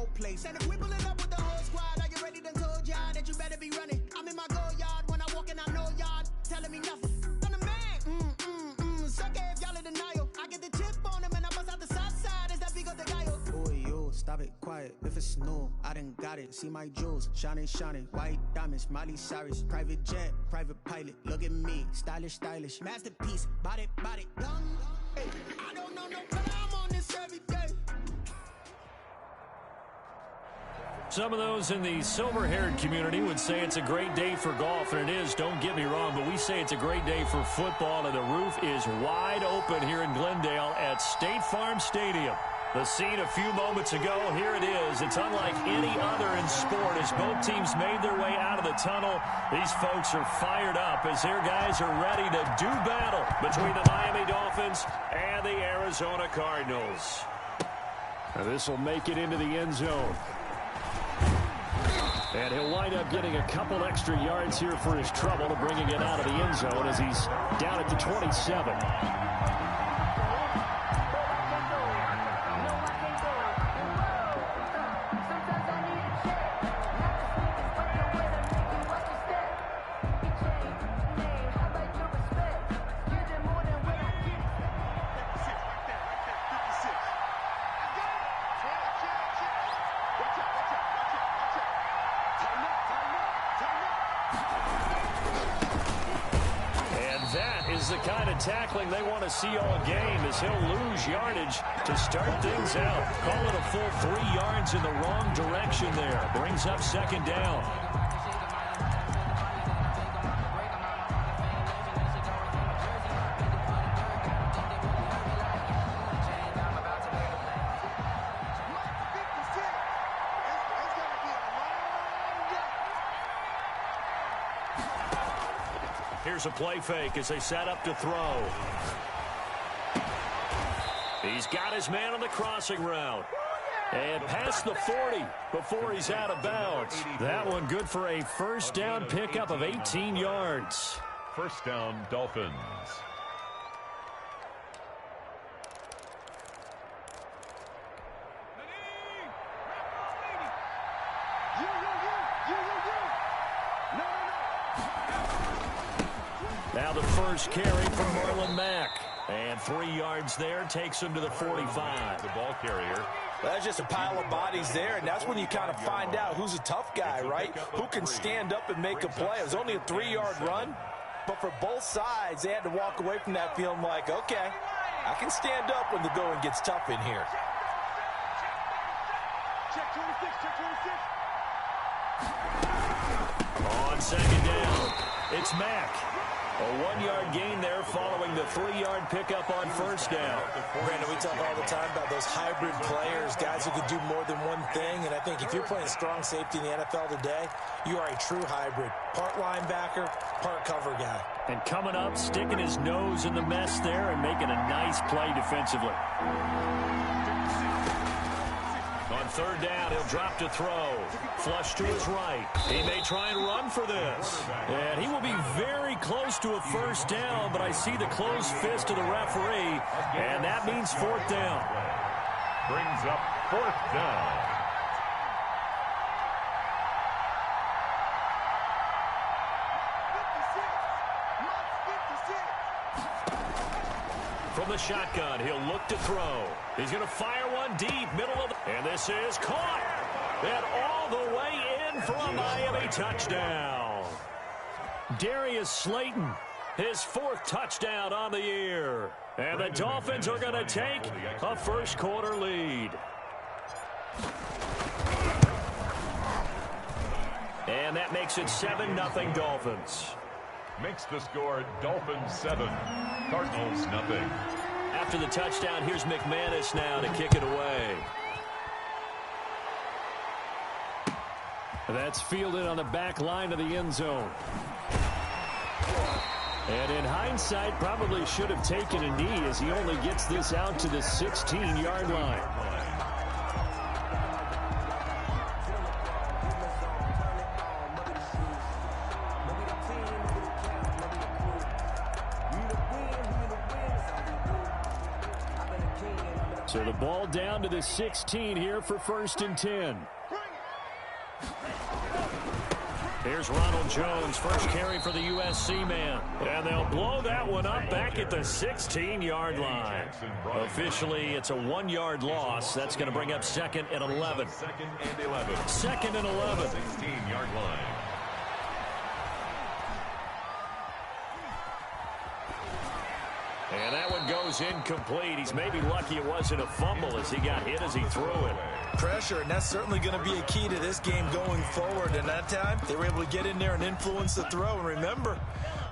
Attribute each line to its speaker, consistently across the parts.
Speaker 1: whole place. And if we pulling up with the whole squad, are you ready? Done told y'all that you better be running. I'm in my go yard when I walk in, I know y'all telling me nothing. I'm the man. Suck it if y'all in denial. I get the chip on him and I bust out the south side. Is that big of the guy? Oh, yo, stop it, quiet. If it's no, I done got it. See my jewels, shining, white diamonds, Miley Cyrus, private jet, private pilot. Look at me, stylish, masterpiece, body, young. Hey, I don't know no better. I'm on this every day.
Speaker 2: Some of those in the silver-haired community would say it's a great day for golf, and it is, don't get me wrong, but we say it's a great day for football, and the roof is wide open here in Glendale at State Farm Stadium. The scene a few moments ago, here it is. It's unlike any other in sport as both teams made their way out of the tunnel. These folks are fired up as their guys are ready to do battle between the Miami Dolphins and the Arizona Cardinals. Now this will make it into the end zone. And he'll wind up getting a couple extra yards here for his trouble, bringing it out of the end zone as he's down at the 27. The kind of tackling they want to see all game as he'll lose yardage to start things out. Call it a full 3 yards in the wrong direction there. Brings up second down. Here's a play fake as they set up to throw. He's got his man on the crossing route. And past the 40 before he's out of bounds. That one good for a first down pickup of 18 yards.
Speaker 3: First down, Dolphins.
Speaker 2: Now the first carry from Marlon Mack. And 3 yards there takes him to the 45.
Speaker 3: The ball carrier.
Speaker 4: That's just a pile of bodies there, and that's when you kind of find out who's a tough guy, right? Who can stand up and make a play. It was only a 3-yard run, but for both sides, they had to walk away from that feeling like, okay, I can stand up when the going gets tough in here.
Speaker 3: Check 26, check 26.
Speaker 2: On second down, it's Mack. A 1-yard gain there following the 3-yard pickup on first down.
Speaker 4: Brandon, we talk all the time about those hybrid players, guys who can do more than one thing, and I think if you're playing strong safety in the NFL today, you are a true hybrid. Part linebacker, part cover guy.
Speaker 2: And coming up, sticking his nose in the mess there and making a nice play defensively. On third down, he'll drop to throw. Flush to his right. He may try and run for this. And he will be very close to a first down, but I see the closed fist of the referee, and that means fourth down.
Speaker 3: Brings up fourth down.
Speaker 2: From the shotgun, he'll look to throw. He's going to fire one deep, middle of the... And this is caught. And all the way in for a Miami touchdown. Darius Slayton, his 4th touchdown on the year. And the Dolphins are going to take a first-quarter lead. And that makes it 7-0 Dolphins.
Speaker 3: Makes the score Dolphins 7, Cardinals nothing.
Speaker 2: After the touchdown, here's McManus now to kick it away. That's fielded on the back line of the end zone. And in hindsight, probably should have taken a knee as he only gets this out to the 16-yard line. So So the ball down to the 16 here for 1st and 10. Here's Ronald Jones, first carry for the USC man. And they'll blow that one up back at the 16-yard line. Officially, it's a 1-yard loss. That's going to bring up 2nd and 11. 2nd and 11.
Speaker 3: 16-yard line.
Speaker 2: And that one goes incomplete. He's maybe lucky it wasn't a fumble as he got hit as he threw it.
Speaker 4: Pressure, and that's certainly going to be a key to this game going forward. And that time, they were able to get in there and influence the throw. And remember,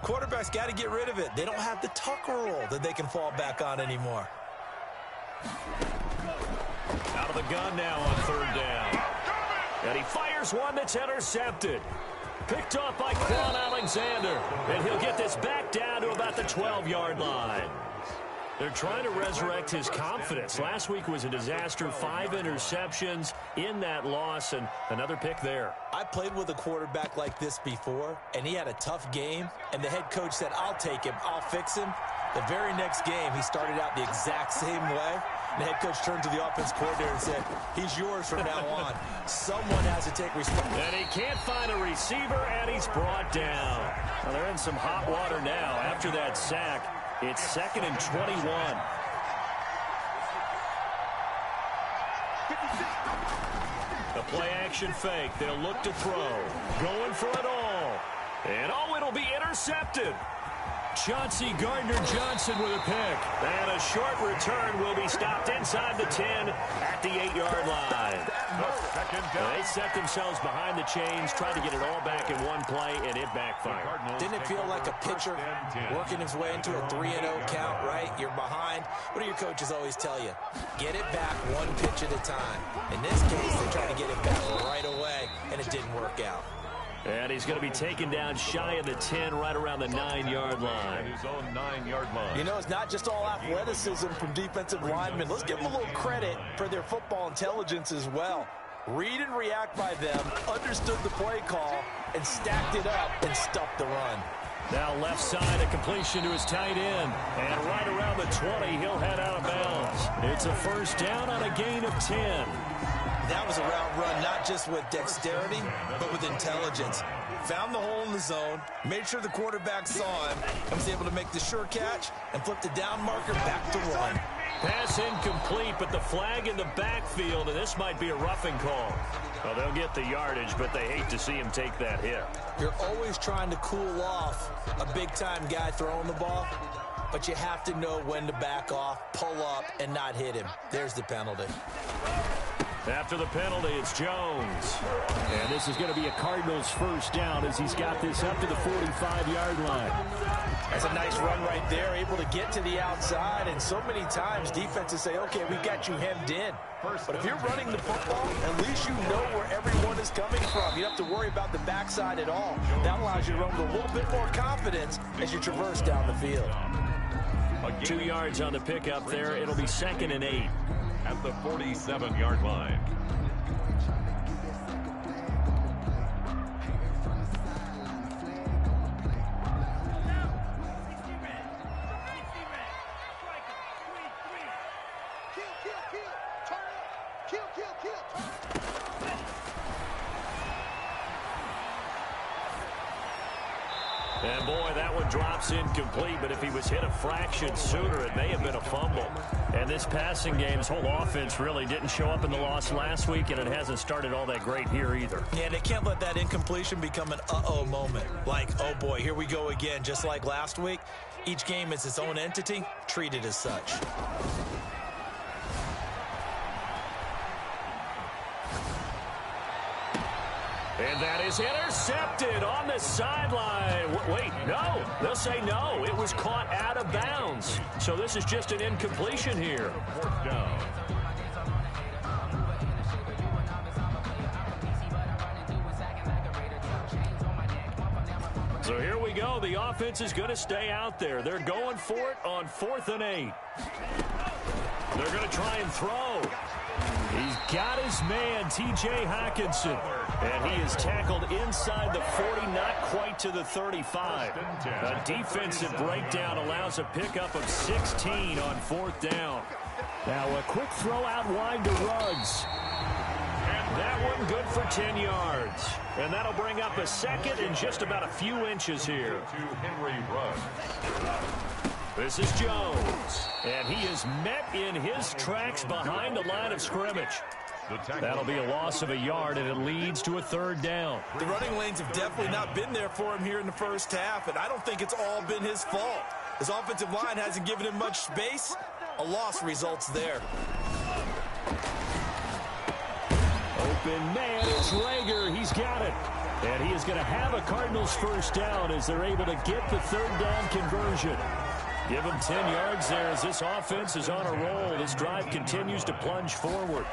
Speaker 4: quarterbacks got to get rid of it. They don't have the tuck roll that they can fall back on anymore.
Speaker 2: Out of the gun now on 3rd down. And he fires one that's intercepted. Picked off by Quan Alexander. And he'll get this back down to about the 12-yard line. They're trying to resurrect his confidence. Last week was a disaster. 5 interceptions in that loss, and another pick there.
Speaker 4: I played with a quarterback like this before, and he had a tough game, and the head coach said, I'll take him, I'll fix him. The very next game, he started out the exact same way. The head coach turned to the offense coordinator and said, he's yours from now on. Someone has to take responsibility.
Speaker 2: And he can't find a receiver, and he's brought down. Well, they're in some hot water now after that sack. It's 2nd and 21. The play-action fake. They'll look to throw. Going for it all. And, it'll be intercepted. Chauncey Gardner-Johnson with a pick. And a short return will be stopped inside the 10 at the 8-yard line. They set themselves behind the chains, tried to get it all back in one play, and it backfired.
Speaker 4: Didn't it feel like a pitcher working his way into a 3-0 count, right? You're behind. What do your coaches always tell you? Get it back one pitch at a time. In this case, they tried to get it back right away, and it didn't work out.
Speaker 2: And he's going to be taken down shy of the 10, right around the 9-yard line.
Speaker 3: His own 9-yard line.
Speaker 4: You know, it's not just all athleticism from defensive linemen. Let's give them a little credit for their football intelligence as well. Read and react by them, understood the play call, and stacked it up and stuffed the run.
Speaker 2: Now left side, a completion to his tight end. And right around the 20, he'll head out of bounds. It's a 1st down on a gain of 10.
Speaker 4: That was a route run, not just with dexterity, but with intelligence. Found the hole in the zone, made sure the quarterback saw him, and was able to make the sure catch and flip the down marker back to 1.
Speaker 2: Pass incomplete, but the flag in the backfield, and this might be a roughing call. Well, they'll get the yardage, but they hate to see him take that hit.
Speaker 4: You're always trying to cool off a big-time guy throwing the ball, but you have to know when to back off, pull up, and not hit him. There's the penalty.
Speaker 2: After the penalty, it's Jones. And this is going to be a Cardinals 1st down as he's got this up to the 45-yard line.
Speaker 4: That's a nice run right there, able to get to the outside. And so many times defenses say, okay, we've got you hemmed in. But if you're running the football, at least you know where everyone is coming from. You don't have to worry about the backside at all. That allows you to run with a little bit more confidence as you traverse down the field.
Speaker 2: 2 yards on the pickup there. It'll be 2nd and 8.
Speaker 3: At the 47-yard line.
Speaker 2: And boy, that one drops incomplete, but if he was hit a fraction sooner, it may have been a fumble. And this passing game's whole offense really didn't show up in the loss last week, and it hasn't started all that great here either.
Speaker 4: Yeah, they can't let that incompletion become an uh-oh moment. Like, oh boy, here we go again, just like last week. Each game is its own entity, treated as such.
Speaker 2: And that is intercepted on the sideline. Wait, no. They'll say no. It was caught out of bounds. So this is just an incompletion here.
Speaker 3: 4th down.
Speaker 2: So here we go. The offense is going to stay out there. They're going for it on 4th and 8. They're going to try and throw. He's got his man, T.J. Hockenson. And he is tackled inside the 40, not quite to the 35. A defensive breakdown allows a pickup of 16 on 4th down. Now a quick throw out wide to Ruggs. And that one good for 10 yards. And that'll bring up a second and just about a few inches here.
Speaker 3: To Henry Ruggs.
Speaker 2: This is Jones. And he is met in his tracks behind the line of scrimmage. That'll be a loss of a yard, and it leads to a third down.
Speaker 4: The running lanes have definitely not been there for him here in the first half, and I don't think it's all been his fault. His offensive line hasn't given him much space. A loss results there.
Speaker 2: Open man, it's Rager. He's got it. And he is going to have a Cardinals first down as they're able to get the third down conversion. Give him 10 yards there as this offense is on a roll. This drive continues to plunge forward.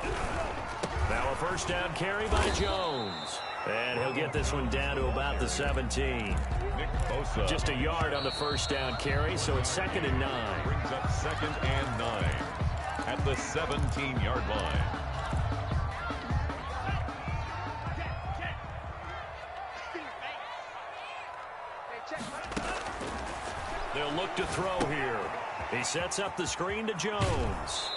Speaker 2: Now a first down carry by Jones. And he'll get this one down to about the 17. Just a yard on the first down carry, so it's 2nd and 9.
Speaker 3: Brings up 2nd and 9 at the 17-yard line.
Speaker 2: They'll look to throw here. He sets up the screen to Jones.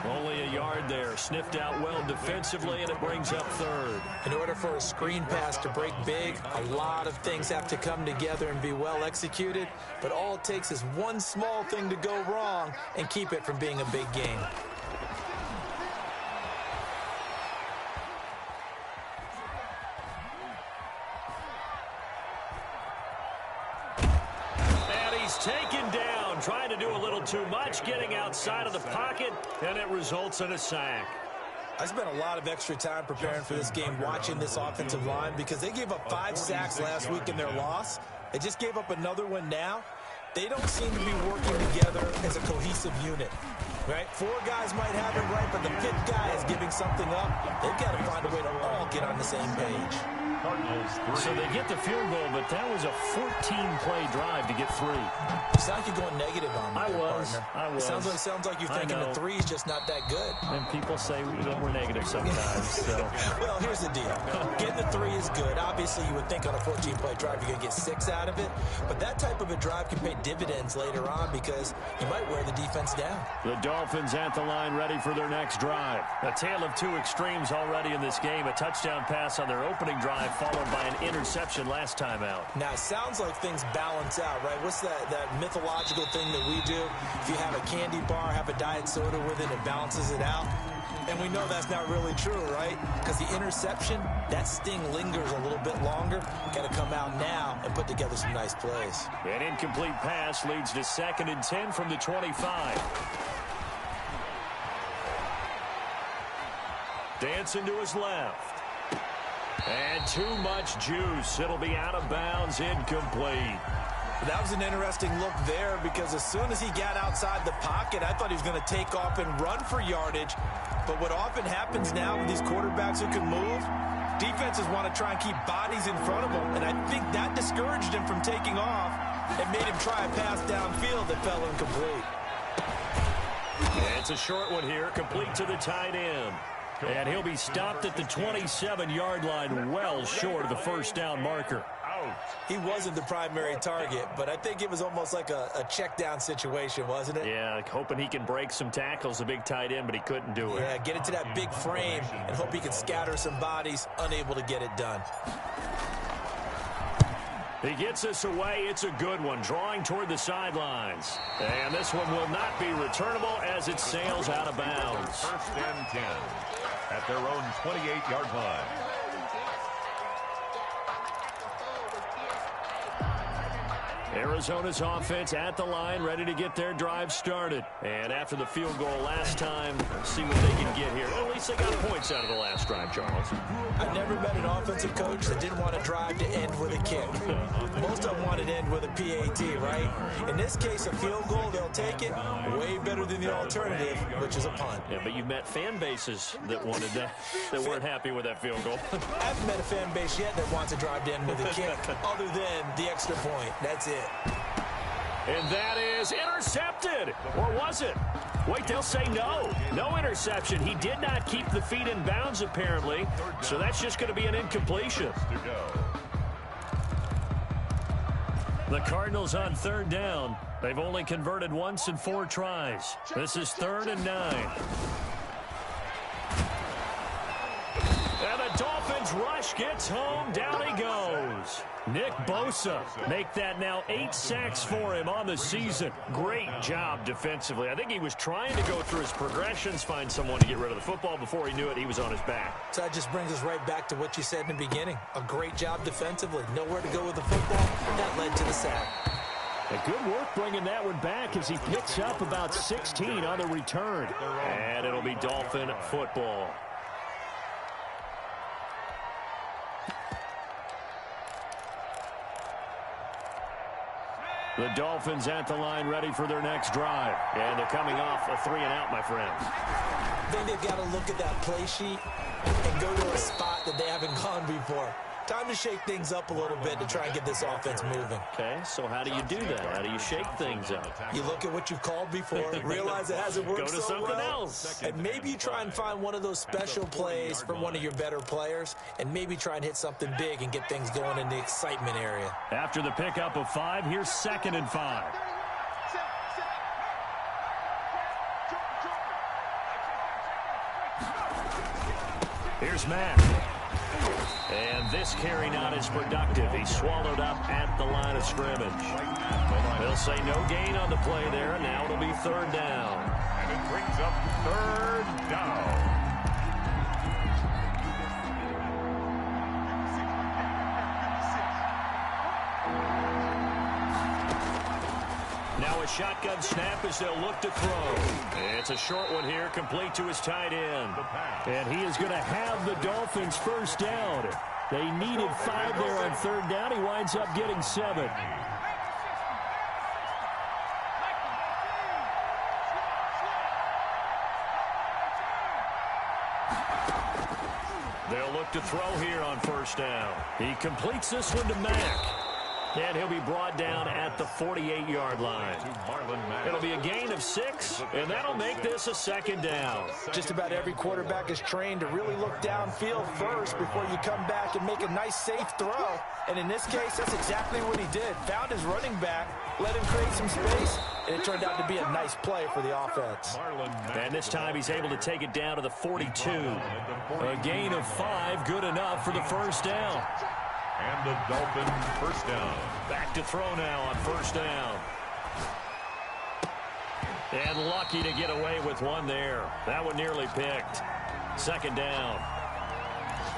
Speaker 2: Only a yard there. Sniffed out well defensively, and it brings up third.
Speaker 4: In order for a screen pass to break big, a lot of things have to come together and be well executed. But all it takes is one small thing to go wrong and keep it from being a big game.
Speaker 2: Taken down, trying to do a little too much, getting outside of the pocket, and it results in a sack.
Speaker 4: I spent a lot of extra time preparing for this game, watching this offensive line, because they gave up 5 sacks last week in their loss. They just gave up another one now. They don't seem to be working together as a cohesive unit, right? 4 guys might have it right, but the 5th guy is giving something up. They've got to find a way to all get on the same page.
Speaker 2: So they get the field goal, but that was a 14-play drive to get 3.
Speaker 4: You sound like you're going negative on me,
Speaker 2: I was.
Speaker 4: It sounds like you're thinking the 3 is just not that good.
Speaker 2: And people say that we're negative sometimes. So.
Speaker 4: Well, here's the deal. Getting the 3 is good. Obviously, you would think on a 14-play drive you're going to get 6 out of it. But that type of a drive can pay dividends later on because you might wear the defense down.
Speaker 2: The Dolphins at the line ready for their next drive. A tale of 2 extremes already in this game. A touchdown pass on their opening drive, followed by an interception last time out.
Speaker 4: Now, it sounds like things balance out, right? What's that mythological thing that we do? If you have a candy bar, have a diet soda with it, it balances it out. And we know that's not really true, right? Because the interception, that sting lingers a little bit longer. Got to come out now and put together some nice plays.
Speaker 2: An incomplete pass leads to 2nd and 10 from the 25. Dancing to his left. And too much juice. It'll be out of bounds, incomplete.
Speaker 4: That was an interesting look there because as soon as he got outside the pocket, I thought he was going to take off and run for yardage. But what often happens now with these quarterbacks who can move, defenses want to try and keep bodies in front of them. And I think that discouraged him from taking off and made him try a pass downfield that fell incomplete.
Speaker 2: It's a short one here, complete to the tight end. And he'll be stopped at the 27-yard line, well short of the first down marker.
Speaker 4: He wasn't the primary target, but I think it was almost like a check down situation, wasn't it?
Speaker 2: Yeah, hoping he can break some tackles, a big tight end, but he couldn't do it.
Speaker 4: Yeah, get into that big frame and hope he can scatter some bodies, unable to get it done.
Speaker 2: He gets us away. It's a good one, drawing toward the sidelines. And this one will not be returnable as it sails out of bounds.
Speaker 3: 1st and 10 at their own 28-yard line.
Speaker 2: Arizona's offense at the line, ready to get their drive started. And after the field goal last time, see what they can get here. Well, at least they got points out of the last drive, Charles.
Speaker 4: I've never met an offensive coach that didn't want a drive to end with a kick. Most of them wanted to end with a PAT, right? In this case, a field goal, they'll take it. Way better than the alternative, which is a punt.
Speaker 2: Yeah, but you met fan bases that wanted that, that weren't happy with that field goal.
Speaker 4: I haven't met a fan base yet that wants a drive to end with a kick, other than the extra point. That's it.
Speaker 2: And that is intercepted. Or was it? Wait, they'll say no. No interception. He did not keep the feet in bounds, apparently. So that's just going to be an incompletion. The Cardinals on third down. They've only converted once in 4 tries. This is 3rd and 9. And the Dolphins rush gets home. Down he goes. Nick Bosa make that now 8 sacks for him on the season. Great job defensively. I think he was trying to go through his progressions, find someone to get rid of the football. Before he knew it, he was on his back.
Speaker 4: So that just brings us right back to what you said in the beginning. A great job defensively. Nowhere to go with the football. That led to the sack.
Speaker 2: A good work bringing that one back as he picks up about 16 on the return. And it'll be Dolphin football. The Dolphins at the line ready for their next drive. And they're coming off a 3-and-out, my friends.
Speaker 4: I think they've got to look at that play sheet and go to a spot that they haven't gone before. Time to shake things up a little bit to try and get this offense moving.
Speaker 2: Okay, so how do you do that? How do you shake things up?
Speaker 4: You look at what you've called before, realize it hasn't worked
Speaker 2: Go to
Speaker 4: so
Speaker 2: something
Speaker 4: well,
Speaker 2: else.
Speaker 4: and maybe you try and find one of those special plays from one of your better players, and maybe try and hit something big and get things going in the excitement area.
Speaker 2: After the pickup of 5, here's 2nd and 5. Here's Matt. And this carry not as productive. He's swallowed up at the line of scrimmage. They'll say no gain on the play there. Now it'll be 3rd down.
Speaker 3: And it brings up 3rd down.
Speaker 2: Now a shotgun snap as they'll look to throw. It's a short one here, complete to his tight end. And he is going to have the Dolphins first down. They needed 5 there on 3rd down. He winds up getting 7. They'll look to throw here on 1st down. He completes this one to Mack. And he'll be brought down at the 48-yard line. It'll be a gain of 6, and that'll make this a 2nd down.
Speaker 4: Just about every quarterback is trained to really look downfield first before you come back and make a nice, safe throw. And in this case, that's exactly what he did. Found his running back, let him create some space, and it turned out to be a nice play for the offense.
Speaker 2: And this time he's able to take it down to the 42. A gain of 5, good enough for the first down.
Speaker 3: And the Dolphins first down.
Speaker 2: Back to throw now on 1st down. And lucky to get away with one there. That one nearly picked. 2nd down.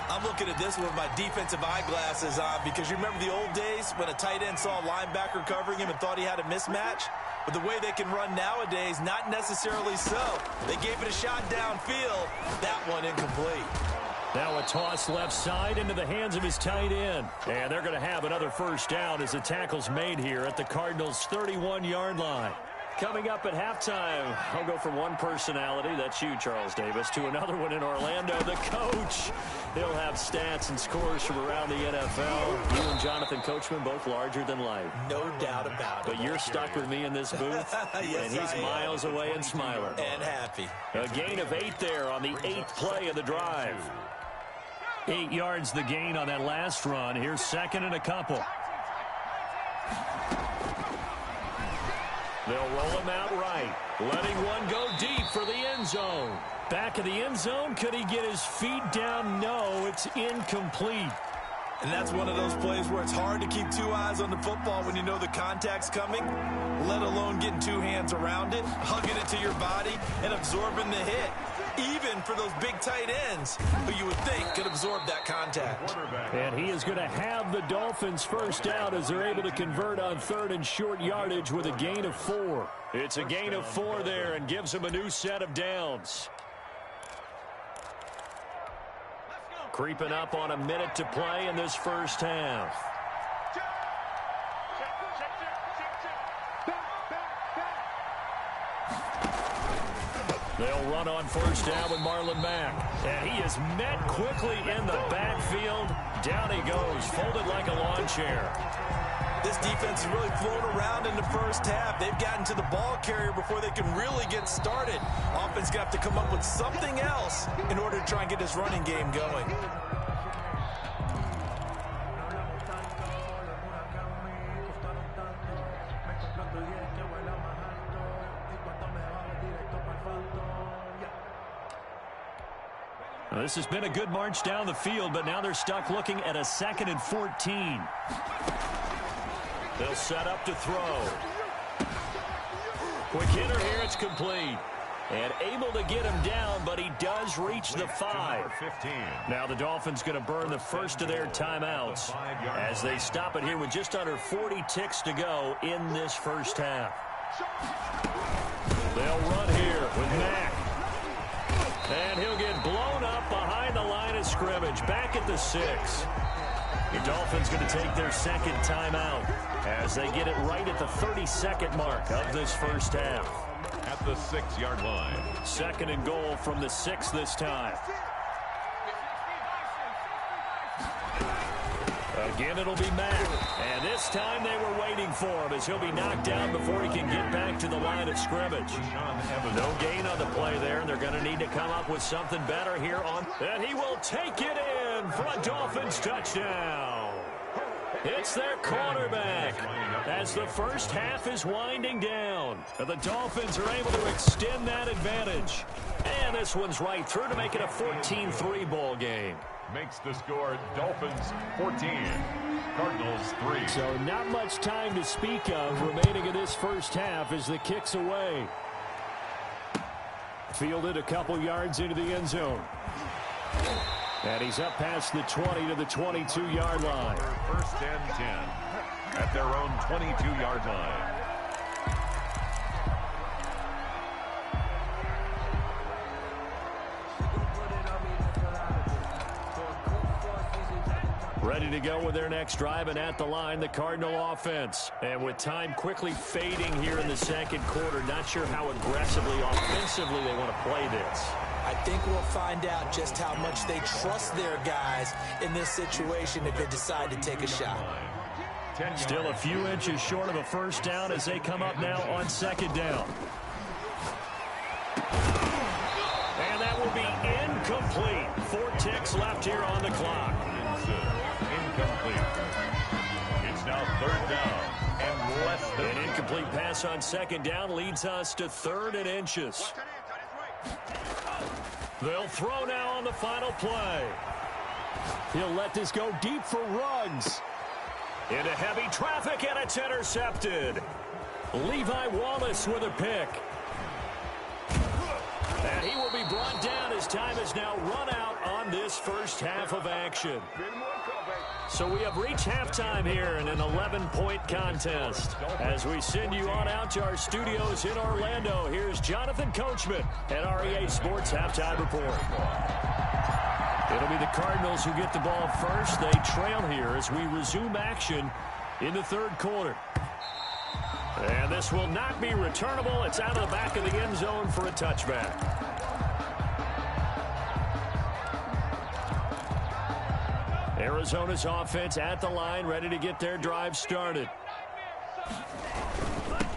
Speaker 4: I'm looking at this one with my defensive eyeglasses on because you remember the old days when a tight end saw a linebacker covering him and thought he had a mismatch? But the way they can run nowadays, not necessarily so. They gave it a shot downfield. That one incomplete.
Speaker 2: Now a toss left side into the hands of his tight end. And they're going to have another first down as the tackle's made here at the Cardinals' 31-yard line. Coming up at halftime, I'll go from one personality, that's you, Charles Davis, to another one in Orlando, the coach. He'll have stats and scores from around the NFL. You and Jonathan Coachman, both larger than life.
Speaker 4: No doubt about it.
Speaker 2: But you're stuck with me in this booth,
Speaker 4: yes,
Speaker 2: and he's miles away and smiling.
Speaker 4: And happy.
Speaker 2: A gain of 8 there on the 8th play of the drive. 8 yards the gain on that last run. Here's 2nd and a couple. They'll roll him out right, letting one go deep for the end zone. Back of the end zone, could he get his feet down? No, it's incomplete.
Speaker 4: And that's one of those plays where it's hard to keep 2 eyes on the football when you know the contact's coming, let alone getting 2 hands around it, hugging it to your body, and absorbing the hit. Even for those big tight ends who you would think could absorb that contact.
Speaker 2: And he is going to have the Dolphins first down as they're able to convert on 3rd and short yardage with a gain of 4. It's a gain of 4 there and gives them a new set of downs. Creeping up on a minute to play in this first half. They'll run on first down with Marlon Mack. And he is met quickly in the backfield. Down he goes, folded like a lawn chair.
Speaker 4: This defense has really flown around in the first half. They've gotten to the ball carrier before they can really get started. Offense got to come up with something else in order to try and get this running game going.
Speaker 2: This has been a good march down the field, but now they're stuck looking at a 2nd and 14. They'll set up to throw. Quick hitter here, it's complete. And able to get him down, but he does reach the 5. Now the Dolphins going to burn the first of their timeouts as they stop it here with just under 40 ticks to go in this first half. They'll run here with Mack. And he'll get blown up behind the line of scrimmage, back at the 6. The Dolphins going to take their second timeout as they get it right at the 32nd mark of this first half.
Speaker 3: At the 6-yard line.
Speaker 2: 2nd and goal from the 6 this time. Again, it'll be Mack. And this time they were waiting for him as he'll be knocked down before he can get back to the line of scrimmage. No gain on the play there, and they're going to need to come up with something better here on. And he will take it in for a Dolphins touchdown. It's their quarterback as the first half is winding down. And the Dolphins are able to extend that advantage. And this one's right through to make it a 14-3 ball game.
Speaker 3: Makes the score Dolphins 14, Cardinals 3.
Speaker 2: So not much time to speak of remaining in this first half as the kick's away. Fielded a couple yards into the end zone. And he's up past the 20 to the 22-yard line.
Speaker 3: 1st and 10 at their own 22-yard line.
Speaker 2: Ready to go with their next drive, and at the line, the Cardinal offense. And with time quickly fading here in the second quarter, not sure how aggressively, offensively they want to play this.
Speaker 4: I think we'll find out just how much they trust their guys in this situation if they decide to take a shot.
Speaker 2: Still a few inches short of a first down as they come up now on 2nd down. And that will be incomplete. 4 ticks left here on the clock.
Speaker 3: Incomplete. It's now 3rd down and less than.
Speaker 2: An incomplete pass on 2nd down leads us to 3rd and inches. They'll throw now on the final play. He'll let this go deep for Ruggs. Into heavy traffic, and it's intercepted. Levi Wallace with a pick. And he will be brought down as time is now run out on this first half of action. So we have reached halftime here in an 11-point contest. As we send you on out to our studios in Orlando, here's Jonathan Coachman at REA Sports Halftime Report. It'll be the Cardinals who get the ball first. They trail here as we resume action in the 3rd quarter. And this will not be returnable. It's out of the back of the end zone for a touchback. Arizona's offense at the line, ready to get their drive started.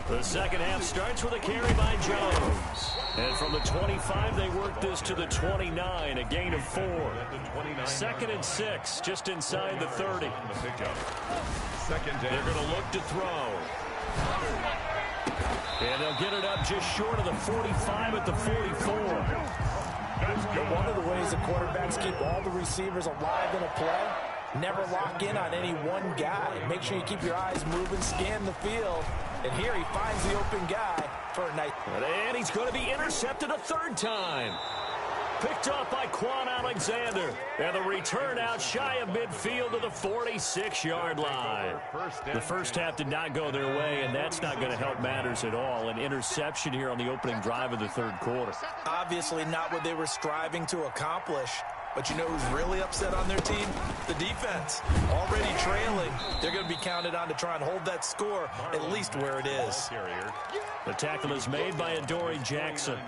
Speaker 2: The second half starts with a carry by Jones. And from the 25, they work this to the 29, a gain of 4. 2nd and 6, just inside the 30. They're going to look to throw. And they'll get it up just short of the 45 at the 44.
Speaker 4: One of the ways the quarterbacks keep all the receivers alive in a play, never lock in on any one guy. Make sure you keep your eyes moving, scan the field. And here he finds the open guy for a nice.
Speaker 2: And he's going to be intercepted a 3rd time. Picked off by Quan Alexander. And the return out shy of midfield to the 46-yard line. The first half did not go their way, and that's not going to help matters at all. An interception here on the opening drive of the 3rd quarter.
Speaker 4: Obviously not what they were striving to accomplish. But you know who's really upset on their team? The defense. Already trailing. They're going to be counted on to try and hold that score at least where it is.
Speaker 2: The tackle is made by Adoree Jackson.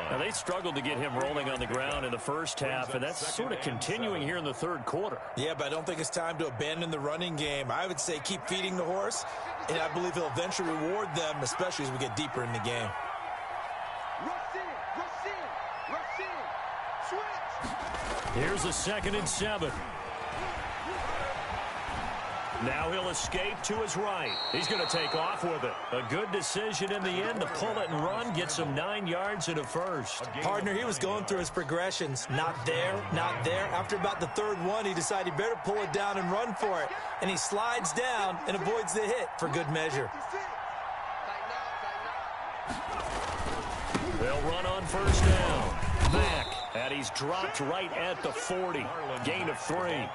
Speaker 2: Now, they struggled to get him rolling on the ground in the first half, and that's sort of continuing here in the 3rd quarter.
Speaker 4: Yeah, but I don't think it's time to abandon the running game. I would say keep feeding the horse, and I believe he'll eventually reward them, especially as we get deeper in the game.
Speaker 2: Here's a 2nd and 7. Now he'll escape to his right. He's going to take off with it. A good decision in the end to pull it and run, get some 9 yards and a first.
Speaker 4: Partner, he was going through his progressions. Not there, not there. After about the third one, he decided he better pull it down and run for it. And he slides down and avoids the hit for good measure.
Speaker 2: They'll run on first down. Back, and he's dropped right at the 40. Gain of 3.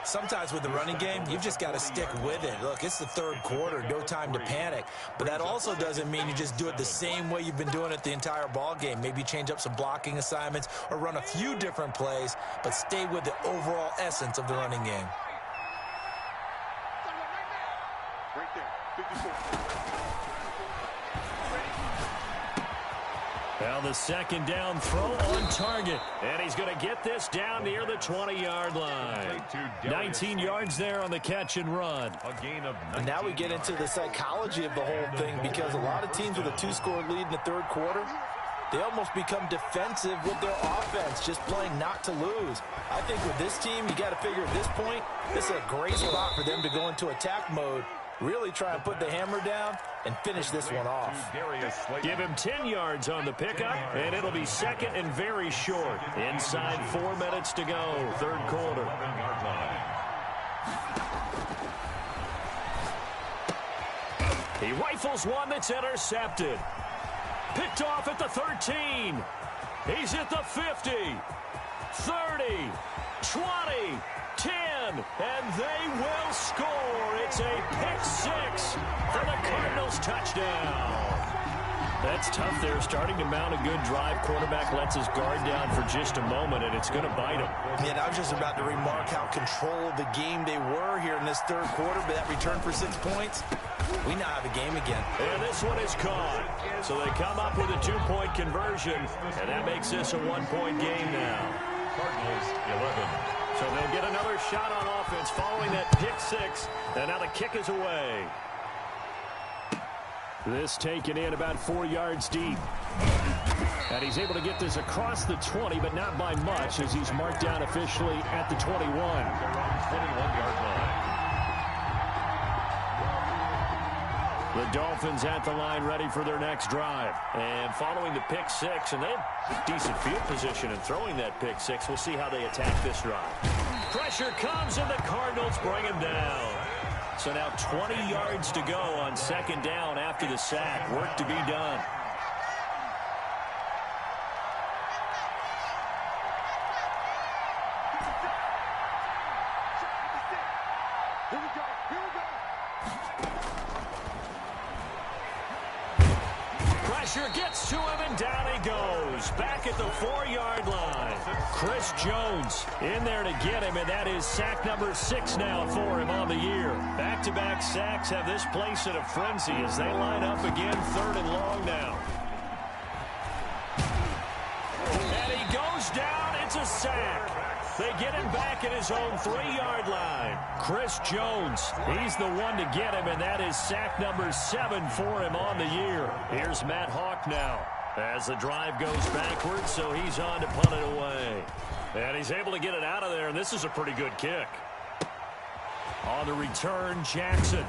Speaker 4: Sometimes with the running game, you've just got to stick with it. Look, it's the third quarter, no time to panic. But that also doesn't mean you just do it the same way you've been doing it the entire ball game. Maybe change up some blocking assignments or run a few different plays, but stay with the overall essence of the running game.
Speaker 5: Right there, 54.
Speaker 2: Now the second down throw on target. And he's going to get this down near the 20-yard line. 19 yards there on the catch and run.
Speaker 4: And now we get into the psychology of the whole thing, because a lot of teams with a 2-score lead in the third quarter, they almost become defensive with their offense, just playing not to lose. I think with this team, you got to figure at this point, this is a great spot for them to go into attack mode, really try and put the hammer down and finish this one off.
Speaker 2: Give him 10 yards on the pickup, and it'll be second and very short. Inside 4 minutes to go, third quarter. He rifles one that's intercepted. Picked off at the 13. He's at the 50, 30, 20, 10, and they will score. It's a pick-6 for the Cardinals touchdown. That's tough there, starting to mount a good drive. Quarterback lets his guard down for just a moment, and it's going to bite him.
Speaker 4: And I was just about to remark how control of the game they were here in this third quarter, but that return for 6 points, we now have a game again.
Speaker 2: And this one is caught. So they come up with a 2-point conversion, and that makes this a 1-point game now.
Speaker 3: Cardinals 11.
Speaker 2: So they'll get another shot on offense following that pick-6, and now the kick is away. This taken in about 4 yards deep. And he's able to get this across the 20, but not by much, as he's marked down officially at the 21.
Speaker 3: 21-yard line.
Speaker 2: The Dolphins at the line ready for their next drive. And following the pick-6, and they have decent field position in throwing that pick-6. We'll see how they attack this drive. Pressure comes, and the Cardinals bring him down. So now 20 yards to go on second down after the sack. Work to be done.
Speaker 5: Here we go, here we go.
Speaker 2: Pressure gets to him, and down he goes. Back at the 4-yard line. Chris Jones in there to get him, and that is sack number 6 now for him on the year. Back-to-back sacks have this place in a frenzy as they line up again, 3rd and long now. And he goes down. It's a sack. They get him back at his own 3-yard line. Chris Jones, he's the one to get him, and that is sack number 7 for him on the year. Here's Matt Hawk now as the drive goes backwards, so he's on to punt it away. And he's able to get it out of there, and this is a pretty good kick. On the return, Jackson.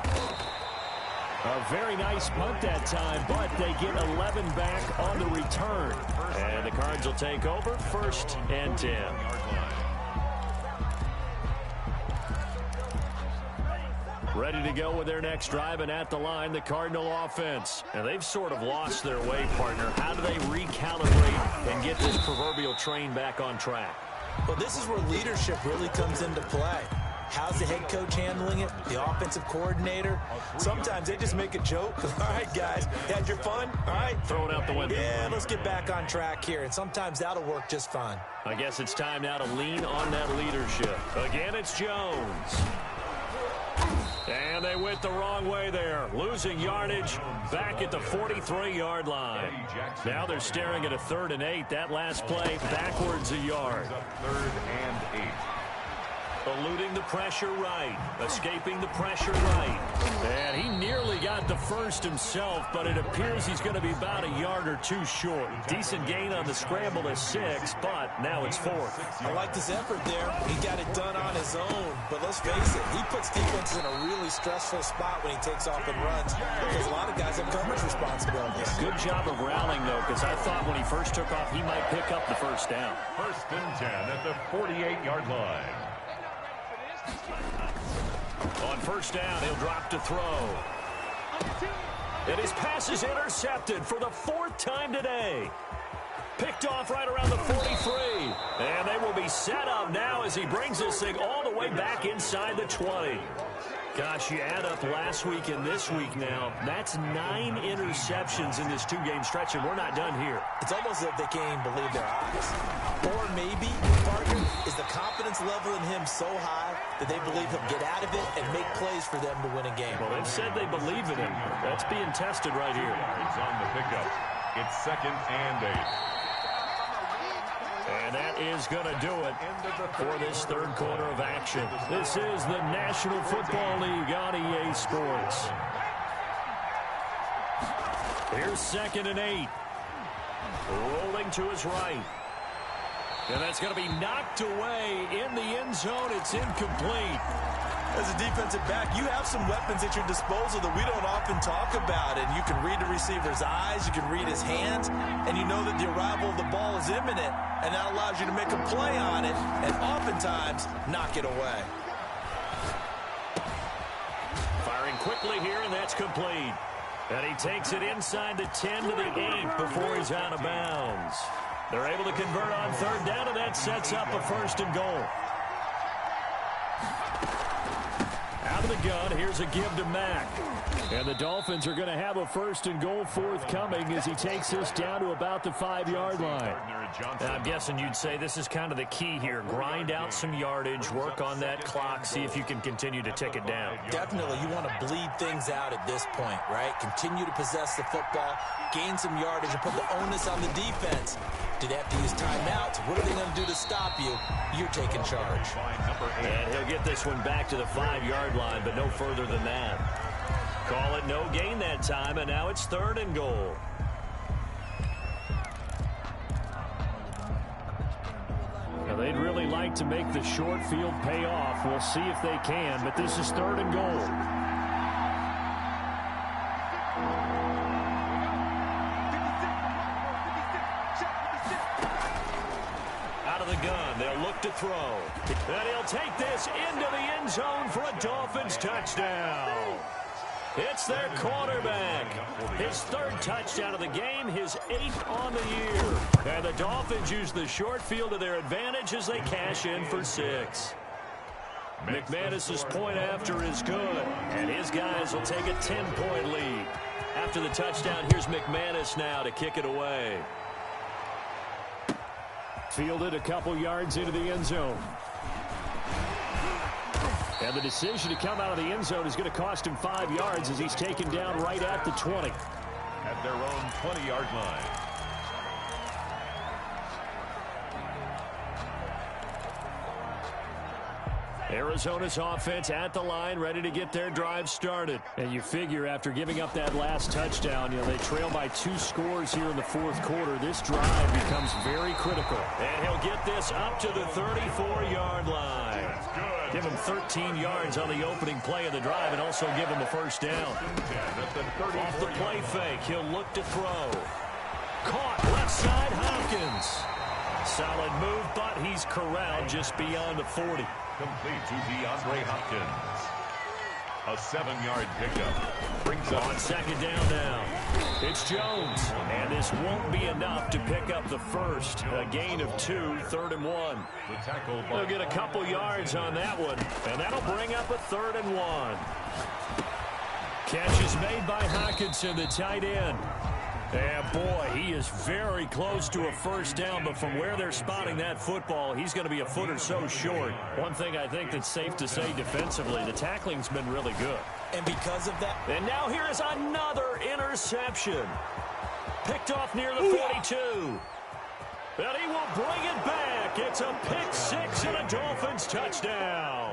Speaker 2: A very nice punt that time, but they get 11 back on the return. And the Cards will take over, 1st and 10. Ready to go with their next drive, and at the line, the Cardinal offense. And they've sort of lost their way, partner. How do they recalibrate and get this proverbial train back on track?
Speaker 4: Well, this is where leadership really comes into play. How's the head coach handling it? The offensive coordinator? Sometimes they just make a joke. All right, guys, had your fun? All right.
Speaker 2: Throw it out the window.
Speaker 4: Yeah, let's get back on track here. And sometimes that'll work just fine.
Speaker 2: I guess it's time now to lean on that leadership. Again, it's Jones. And they went the wrong way there. Losing yardage back at the 43-yard line. Now they're staring at a 3rd and 8. That last play backwards a yard.
Speaker 3: 3rd and 8.
Speaker 2: Eluding the pressure right. Escaping the pressure right. And he nearly got the first himself, but it appears he's going to be about a yard or two short. Decent gain on the scramble is 6, but now it's 4.
Speaker 4: I like his effort there. He got it done on his own. But let's face it, he puts defenses in a really stressful spot when he takes off and runs because a lot of guys have coverage responsibilities.
Speaker 2: Good job of rallying, though, because I thought when he first took off, he might pick up the first down.
Speaker 3: 1st and 10 at the 48-yard line.
Speaker 2: On first down, he'll drop to throw. And his pass is intercepted for the 4th time today. Picked off right around the 43. And they will be set up now as he brings this thing all the way back inside the 20. Gosh, you add up last week and this week now. That's 9 interceptions in this 2-game stretch, and we're not done here.
Speaker 4: It's almost as if they can't even believe their eyes. Or maybe, Parker, is the confidence level in him so high that they believe he'll get out of it and make plays for them to win a game.
Speaker 2: Well, they've said they believe in him. That's being tested right here.
Speaker 3: Yards on the pickup. It's 2nd and 8.
Speaker 2: And that is going to do it for this 3rd quarter of action. This is the National Football League on EA Sports. Here's 2nd and 8. Rolling to his right. And that's going to be knocked away in the end zone. It's incomplete.
Speaker 4: As a defensive back, you have some weapons at your disposal that we don't often talk about. And you can read the receiver's eyes, you can read his hands, and you know that the arrival of the ball is imminent. And that allows you to make a play on it and oftentimes knock it away.
Speaker 2: Firing quickly here, and that's complete. And he takes it inside the 10 to the 8 before he's out of bounds. They're able to convert on 3rd down, and that sets up a 1st and goal. Out of the gun, here's a give to Mack. And the Dolphins are going to have a 1st and goal forthcoming as he takes this down to about the 5-yard line. And I'm guessing you'd say this is kind of the key here. Grind out some yardage, work on that clock, see if you can continue to tick it down.
Speaker 4: Definitely, you want to bleed things out at this point, right? Continue to possess the football, gain some yardage, and put the onus on the defense. Do they have to use timeouts? What are they going to do to stop you? You're taking charge.
Speaker 2: And he'll get this one back to the 5-yard line, but no further than that. Call it no gain that time, and now it's 3rd and goal. Now they'd really like to make the short field pay off. We'll see if they can, but this is 3rd and goal. Out of the gun, they'll look to throw. And he'll take this into the end zone for a Dolphins touchdown. It's their quarterback. His 3rd touchdown of the game, his 8th on the year. And the Dolphins use the short field to their advantage as they cash in for 6. McManus's point after is good, and his guys will take a 10-point lead. After the touchdown, here's McManus now to kick it away. Fielded a couple yards into the end zone. And the decision to come out of the end zone is going to cost him 5 yards as he's taken down right at the 20.
Speaker 3: At their own 20-yard line.
Speaker 2: Arizona's offense at the line, ready to get their drive started. And you figure after giving up that last touchdown, they trail by 2 scores here in the 4th quarter. This drive becomes very critical. And he'll get this up to the 34-yard line. Give him 13 yards on the opening play of the drive and also give him a 1st down. Off the play fake, he'll look to throw. Caught left side, Hopkins. Solid move, but he's corralled just beyond the 40.
Speaker 3: Complete to DeAndre Hopkins. A 7-yard pickup. Brings up
Speaker 2: on 2nd down now. It's Jones. And this won't be enough to pick up the 1st. A gain of 2, 3rd and 1.
Speaker 3: the tackle.
Speaker 2: They'll get a couple yards on that one. And that'll bring up a 3rd and 1. Catch is made by Hockenson, the tight end. And boy, he is very close to a 1st down, but from where they're spotting that football, he's going to be a foot or so short. One thing I think that's safe to say defensively, the tackling's been really good.
Speaker 4: And because of that...
Speaker 2: And now here is another interception. Picked off near the 42. And he will bring it back. It's a pick 6 and a Dolphins touchdown.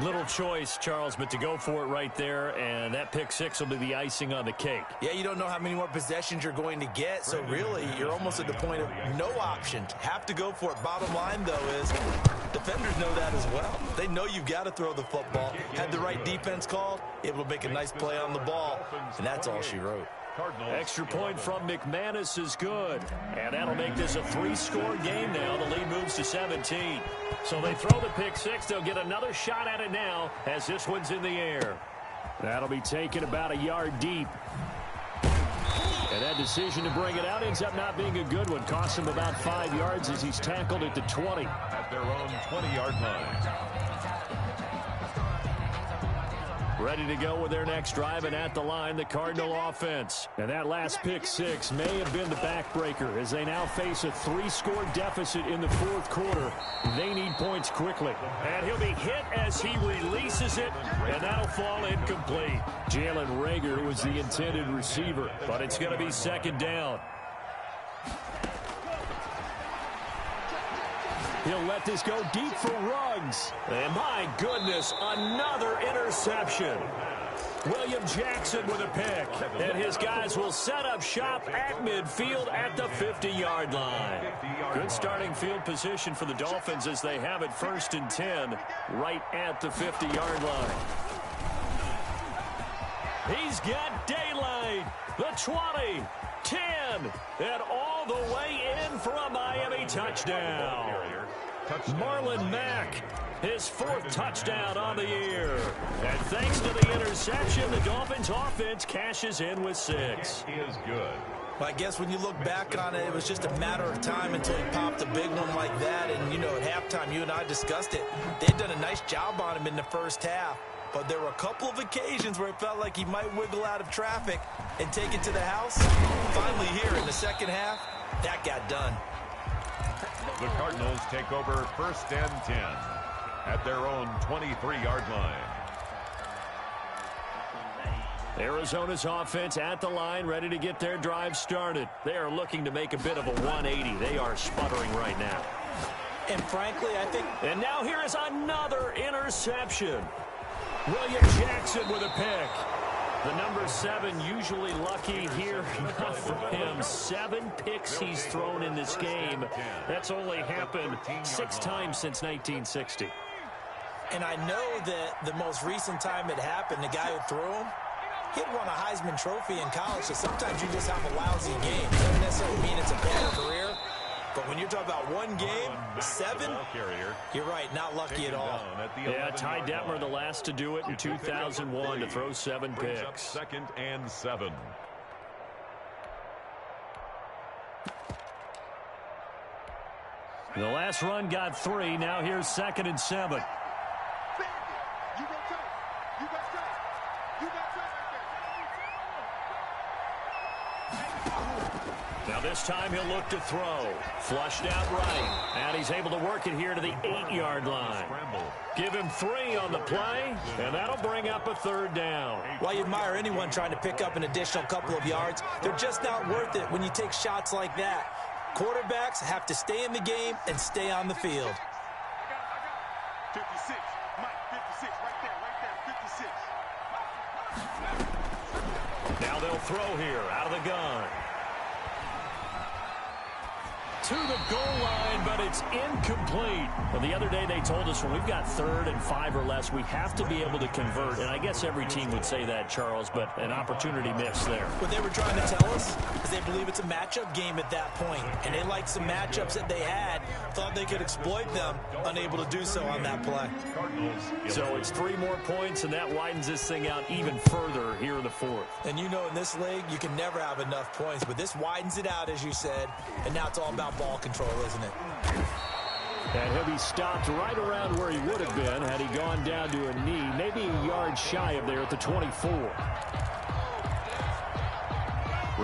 Speaker 2: Little choice, Charles, but to go for it right there, and that pick six will be the icing on the cake.
Speaker 4: Yeah, you don't know how many more possessions you're going to get, so really you're almost at the point of no option. Have to go for it. Bottom line, though, is defenders know that as well. They know you've got to throw the football. Had the right defense called, able to make a nice play on the ball, and that's all she wrote.
Speaker 2: Extra point from McManus is good. And that'll make this a 3-score game now. The lead moves to 17. So they throw the pick six. They'll get another shot at it now as this one's in the air. That'll be taken about a yard deep. And that decision to bring it out ends up not being a good one. Costs him about 5 yards as he's tackled at the 20.
Speaker 3: At their own 20-yard line.
Speaker 2: Ready to go with their next drive, and at the line, the Cardinal offense. And that last pick six may have been the backbreaker as they now face a 3-score deficit in the fourth quarter. They need points quickly. And he'll be hit as he releases it, and that'll fall incomplete. Jalen Reagor was the intended receiver, but it's going to be second down. He'll let this go deep for Ruggs. And my goodness, another interception. William Jackson with a pick. And his guys will set up shop at midfield at the 50-yard line. Good starting field position for the Dolphins as they have it 1st and 10 right at the 50-yard line. He's got daylight. The 20, 10, and all the way in for a Miami touchdown. Marlon Mack, his 4th touchdown on the year. And thanks to the interception, the Dolphins offense cashes in with 6.
Speaker 3: Is good.
Speaker 4: Well, I guess when you look back on it, it was just a matter of time until he popped a big one like that. And, you know, at halftime, you and I discussed it. They'd done a nice job on him in the first half. But there were a couple of occasions where it felt like he might wiggle out of traffic and take it to the house. Finally here in the second half, that got done.
Speaker 3: The Cardinals take over 1st and 10 at their own 23-yard line.
Speaker 2: Arizona's offense at the line, ready to get their drive started. They are looking to make a bit of a 180. They are sputtering right now.
Speaker 4: And frankly, I think...
Speaker 2: And now here is another interception. William Jackson with a pick. The number 7 usually lucky here. Not for him. 7 picks he's thrown in this game. That's only happened 6 times since 1960.
Speaker 4: And I know that the most recent time it happened, the guy who threw him, he'd won a Heisman Trophy in college, so sometimes you just have a lousy game. It doesn't necessarily mean it's a bad career. But when you're talking about one game, 7, you're right, not lucky at all.
Speaker 2: Yeah, Ty Detmer, the last to do it in 2001, to throw 7 picks.
Speaker 3: 2nd and 7.
Speaker 2: The last run got 3. Now here's 2nd and 7. Now this time he'll look to throw. Flushed out right. And he's able to work it here to the 8-yard line. Give him 3 on the play, and that'll bring up a 3rd down.
Speaker 4: While you admire anyone trying to pick up an additional couple of yards, they're just not worth it when you take shots like that. Quarterbacks have to stay in the game and stay on the field.
Speaker 5: 56, Mike, 56, right there, 56.
Speaker 2: Now they'll throw here out of the gun. To the goal line, but it's incomplete. Well, the other day they told us when we've got 3rd and 5 or less, we have to be able to convert. And I guess every team would say that, Charles, but an opportunity missed there.
Speaker 4: What they were trying to tell us is they believe it's a matchup game at that point. And they liked some matchups that they had, thought they could exploit them, unable to do so on that play.
Speaker 2: So it's 3 more points, and that widens this thing out even further here in the 4th.
Speaker 4: And you know in this league, you can never have enough points. But this widens it out, as you said, and now it's all about ball control, isn't it?
Speaker 2: And he'll be stopped right around where he would have been had he gone down to a knee, maybe a yard shy of there at the 24.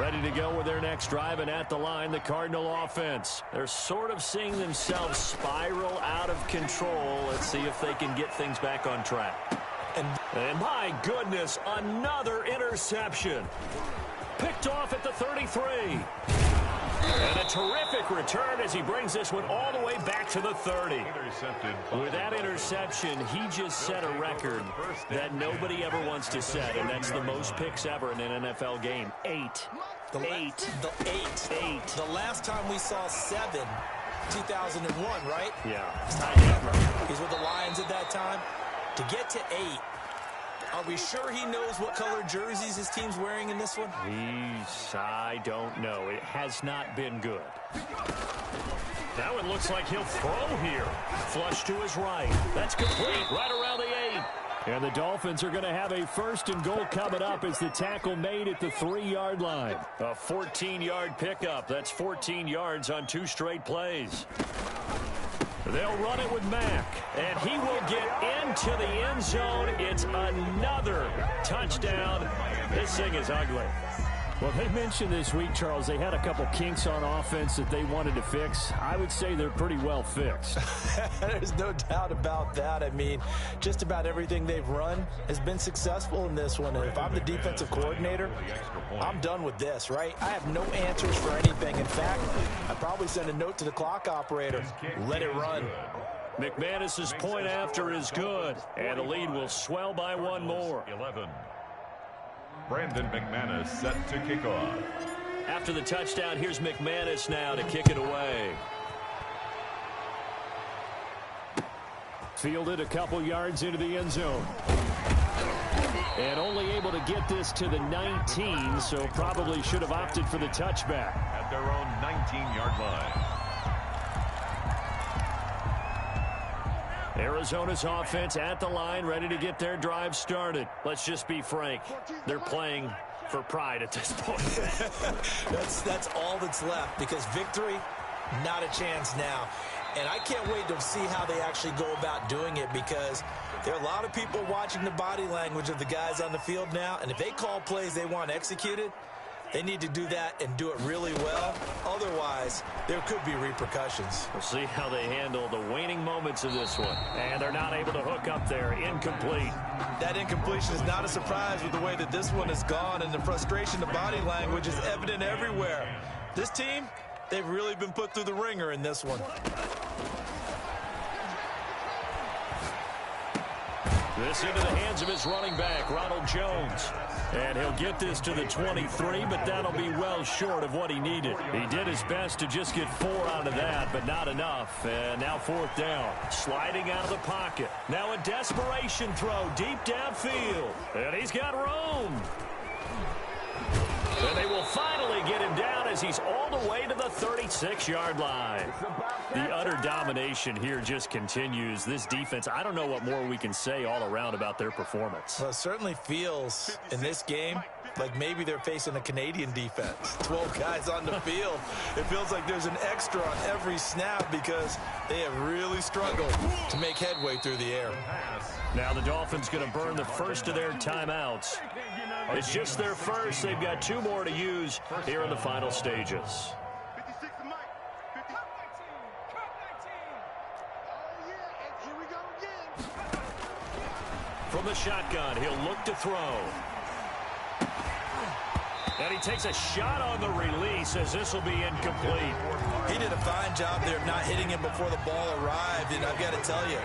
Speaker 2: Ready to go with their next drive, and at the line, the Cardinal offense. They're sort of seeing themselves spiral out of control. Let's see if they can get things back on track. And my goodness, another interception. Picked off at the 33. And a terrific return as he brings this one all the way back to the 30. With that interception, he just set a record that nobody ever wants to set, and that's the most picks ever in an NFL game. 8. Eight.
Speaker 4: The last time we saw 7, 2001, right?
Speaker 2: Yeah.
Speaker 4: He's with the Lions at that time. To get to 8, are we sure he knows what color jerseys his team's wearing in this one?
Speaker 2: I don't know. It has not been good. That one looks like he'll throw here. Flush to his right. That's complete right around the 8. And the Dolphins are going to have a 1st and goal coming up as the tackle made at the 3-yard line. A 14-yard pickup. That's 14 yards on 2 straight plays. They'll run it with Mack, and he will get into the end zone. It's another touchdown. This thing is ugly. Well, they mentioned this week, Charles, they had a couple kinks on offense that they wanted to fix. I would say they're pretty well fixed.
Speaker 4: There's no doubt about that. I mean, just about everything they've run has been successful in this one. And if I'm the defensive coordinator, I'm done with this, right? I have no answers for anything. In fact, I'd probably send a note to the clock operator. Let it run.
Speaker 2: McManus's point after is good, and the lead will swell by 1 more.
Speaker 3: 11. Brandon McManus set to kick off.
Speaker 2: After the touchdown, here's McManus now to kick it away. Fielded a couple yards into the end zone. And only able to get this to the 19, so probably should have opted for the touchback.
Speaker 3: At their own 19-yard line.
Speaker 2: Arizona's offense at the line, ready to get their drive started. Let's just be frank. They're playing for pride at this point.
Speaker 4: That's all that's left, because victory, not a chance now. And I can't wait to see how they actually go about doing it, because there are a lot of people watching the body language of the guys on the field now, and if they call plays they want executed, they need to do that and do it really well. Otherwise, there could be repercussions.
Speaker 2: We'll see how they handle the waning moments of this one. And they're not able to hook up there. Incomplete.
Speaker 4: That incompletion is not a surprise with the way that this one has gone, and the frustration, the body language is evident everywhere. This team, they've really been put through the ringer in this one.
Speaker 2: This into the hands of his running back, Ronald Jones. And he'll get this to the 23, but that'll be well short of what he needed. He did his best to just get 4 out of that, but not enough. And now 4th down. Sliding out of the pocket. Now a desperation throw deep downfield. And he's got room. And they will finally get him down as he's all the way to the 36-yard line. The utter domination here just continues. This defense, I don't know what more we can say all around about their performance.
Speaker 4: Well, it certainly feels in this game like maybe they're facing a Canadian defense. 12 guys on the field. It feels like there's an extra on every snap because they have really struggled to make headway through the air.
Speaker 2: Now the Dolphins going to burn the first of their timeouts. It's just their first. They've got 2 more to use here in the final stages. From the shotgun, he'll look to throw. And he takes a shot on the release as this will be incomplete.
Speaker 4: He did a fine job there of not hitting him before the ball arrived, and I've got to tell you,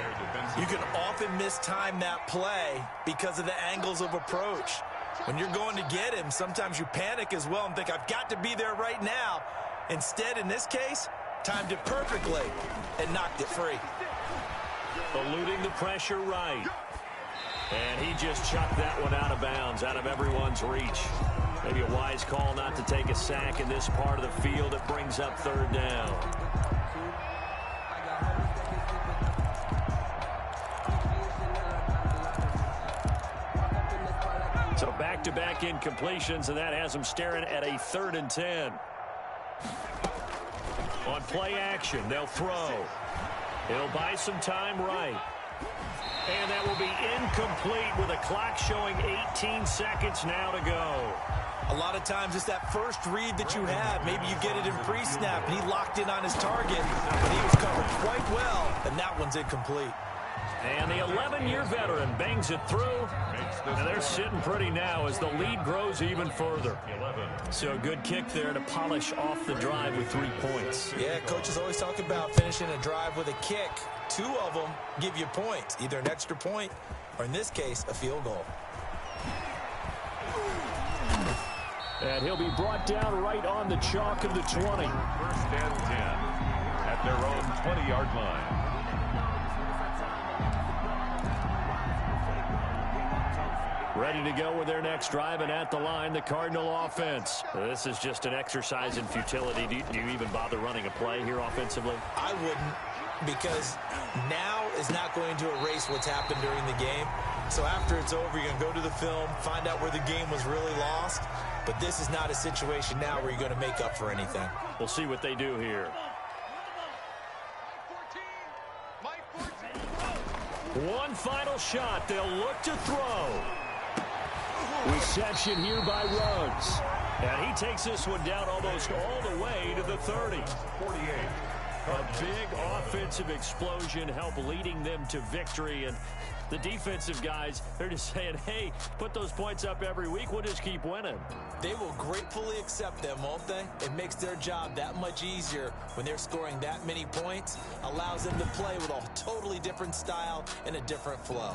Speaker 4: you can often mistime that play because of the angles of approach. When you're going to get him, sometimes you panic as well and think, I've got to be there right now. Instead, in this case, timed it perfectly and knocked it free.
Speaker 2: Eluding the pressure right. And he just chucked that one out of bounds, out of everyone's reach. Maybe a wise call not to take a sack in this part of the field. It brings up 3rd down. So back-to-back incompletions, and that has him staring at a 3rd and 10. On play action, they'll throw. It'll buy some time right. And that will be incomplete with a clock showing 18 seconds now to go.
Speaker 4: A lot of times it's that first read that you have. Maybe you get it in pre-snap, and he locked in on his target, but he was covered quite well, and that one's incomplete.
Speaker 2: And the 11-year veteran bangs it through. And they're sitting pretty now as the lead grows even further. So a good kick there to polish off the drive with 3 points.
Speaker 4: Yeah, coaches always talk about finishing a drive with a kick. 2 of them give you points, either an extra point or, in this case, a field goal.
Speaker 2: And he'll be brought down right on the chalk of the 20.
Speaker 3: First and 10 at their own 20-yard line.
Speaker 2: Ready to go with their next drive, and at the line, the Cardinal offense. This is just an exercise in futility. Do you even bother running a play here offensively?
Speaker 4: I wouldn't, because now is not going to erase what's happened during the game. So after it's over, you're going to go to the film, find out where the game was really lost. But this is not a situation now where you're going to make up for anything.
Speaker 2: We'll see what they do here. One final shot. They'll look to throw. Reception here by Ruggs. And he takes this one down almost all the way to the 30.
Speaker 3: 48.
Speaker 2: A big offensive explosion helped leading them to victory. And the defensive guys, they're just saying, hey, put those points up every week. We'll just keep winning.
Speaker 4: They will gratefully accept them, won't they? It makes their job that much easier when they're scoring that many points. Allows them to play with a totally different style and a different flow.